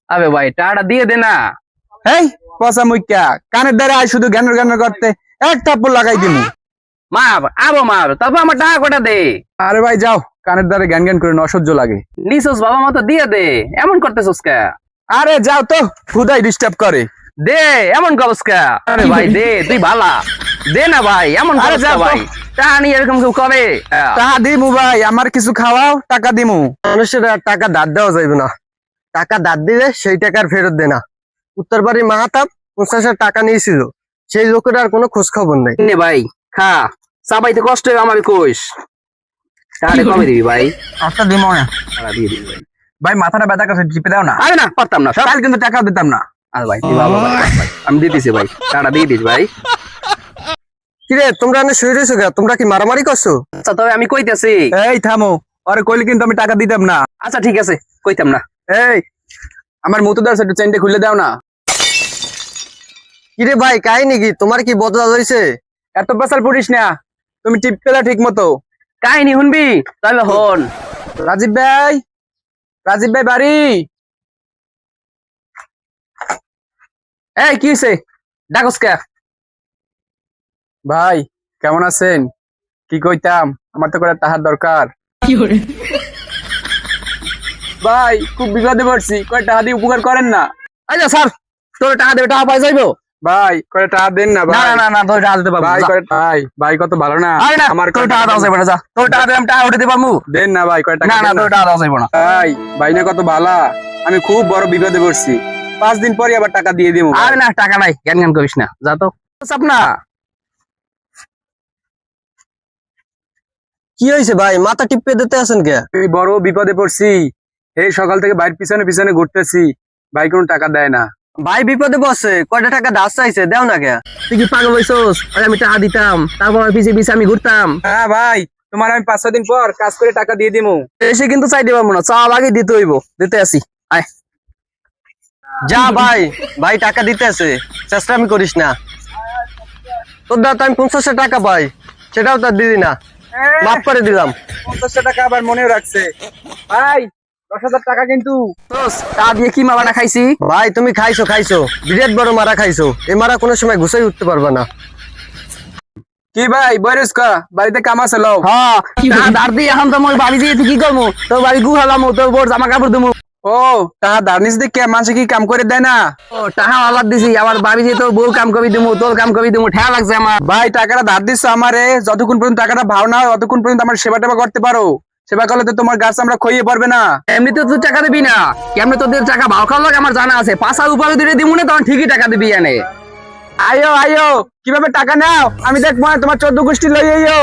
আবে ভাই টাকাটা দিয়ে দে না। এই পচা মুখ্যা কানের দ্বারা আয় শুধু জ্ঞানের জ্ঞান করতে এক থাপ্পড় লাগাই দিমু। মার আরো মার, তারপর আমার টাকা কটা দে। আরে ভাই যাও, কানের দ্বারা জ্ঞান জ্ঞান করে অসহ্য লাগে। নিছোস বাবা মতো দিয়ে দে, এমন করতেছস কে? আরে যাও তো, খুদাই ডিস্টার্ব করে। দে, এমন করস কে? আরে ভাই দে, তুই ভালা দে না ভাই, এমন আরে করস যা কে তো। ভাই? টাকা নিয়ে এরকম কেউ করে? টাকা দিমু ভাই, আমার কিছু খাওয়াও, টাকা দিমু। মানুষের আর টাকা ধার দেওয়া যাইবে না। টাকা ধার দিলে সেই টাকার ফেরত দে না। উত্তরবাড়ি মাহাতাব 50,000 টাকা নিয়েছিল, সেই লোকের আর কোনো খোঁজ খবর নাই। নে ভাই খা, চাবাইতে কষ্ট হয় আমার কইস। টাকা কমে দিবি ভাই। একটা দিমু না টাকা দিয়ে দিবি ভাই। ভাই, মাথাটা ব্যথা করছে, টিপে দাও না। আরে না পারতাম না সব। কাল কিন্তু টাকা দিতাম না। আরে ভাই তুই বাবা ভাই, ভাই, আমি দিতেছি ভাই, টাকা দিয়ে দিস ভাই। কিরে তোমরা এনে শুয়ে রয়েছো গা? তোমরা কি মারামারি করছো? আচ্ছা তবে আমি কইতেছি। এই থামো, আরে কইলে কিন্তু আমি টাকা দিতাম না। আচ্ছা ঠিক আছে, কইতাম না। এই আমার মুতুদার একটু চেনটা খুলে দাও না। কিরে ভাই কাহিনী কি? তোমার কি বদলা হয়েছে? এত পেশাল পড়িস না, তুমি টিপ পেলা ঠিক মতো। কাহিনী শুনবি তাহলে হন। রাজীব ভাই, রাজীব ভাই বাড়ি। এই কি হইছে? ডাকস কে? ভাই কেমন আছেন? কি কইতাম, আমার তো করে টাকার দরকার। ভাই খুব বিপদে পড়ছি, কয় টাকা দিয়ে উপকার করেন না। আচ্ছা স্যার, তোর টাকা দেবে, টাকা পাই যাইবো। ভাই করে টাকা দেন না না ভাই। না না না, তোর টাকা দিতে পারবো ভাই না। করে ভাই, ভাই কত ভালো না। আরে না, আমার তোর টাকা দাও যাইবো না, যা। তোর টাকা দিয়ে আমি টাকা উঠে দিতে পারবো। দেন না ভাই, কয় টাকা না না, দেন তোর টাকা দাও যাইবো না। ভাই, ভাই না কত ভালা, আমি খুব বড় বিপদে পড়ছি, 5 দিন পরে আবার টাকা দিয়ে দিব। আরে না, টাকা নাই, জ্ঞান জ্ঞান করিস না, যা তো। চাপ না। কি হয়েছে ভাই, মাথা টিপে দিতে আছেন কে? আমি বড় বিপদে পড়ছি, এই সকাল থেকে ভাইয়ের পিছনে পিছনে ঘুরতেছি, ভাই কোনো টাকা দেয় না। ভাই বিপদে বসে, কয়টা টাকা ধার চাইছে, দেও না কে? তুই কি পাগল হইছস? আরে আমি টাকা দিতাম, তারপর পিছে পিছে আমি ঘুরতাম। হ্যাঁ ভাই, তোমার আমি 5-6 দিন পর কাজ করে টাকা দিয়ে দিমু। এসে কিন্তু চাইতে পারবো না, চাওয়া আগে দিতে হইব। দিতে আসি, আয়। যা ভাই, ভাই টাকা দিতে আছে, চেষ্টা আমি করিস না। তোর দাদা আমি 50,000 টাকা পাই, সেটাও তার দিদি না, মাফ করে দিলাম। 50 টাকা আবার মনেও রাখছে। ভাই 10,000 টাকা কিন্তু। দোস, টাকা দিয়ে কি মাবানা খাইছি? ভাই তুমি খাইছো খাইছো, বিরাট বড় মারা খাইছো, এই মারা কোনো সময় ঘুষাই উঠতে পারবে না। কি ভাই বয়স কা বাড়িতে কাম আছে লও। হ্যাঁ, টাকা ধার দিয়ে এখন তো মোর বাড়ি দিয়ে তুই কি করবো? তোর বাড়ি গু হালামু, তোর বোর জামা কাপড় দিমু। ও টাকা দার্নিস দেখে মানুষ কি কাম করে দেয় না? ও টাকা আলাদ দিছি, আমার বাড়ি দিয়ে তোর বউ কাম কবি দিমু, তোর কাম কবি দিমু, ঠেয়া লাগছে আমার। ভাই টাকাটা ধার দিচ্ছ আমারে, যতক্ষণ পর্যন্ত টাকাটা ভাও না হয় ততক্ষণ পর্যন্ত আমার সেবা টেবা করতে পারো। সেবা করলে তো তোমার গাছ আমরা খইয়ে পড়বে না। এমনিতে তুই টাকা দিবি না, কেমনে তোদের টাকা ভাও খাওয়া লাগে আমার জানা আছে। 5 উপরে দিলে দিমু না, তখন ঠিকই টাকা দিবি এনে। আয়ো আয়ো, কিভাবে টাকা নাও আমি দেখবো, তোমার 14 গোষ্ঠী লই আইও।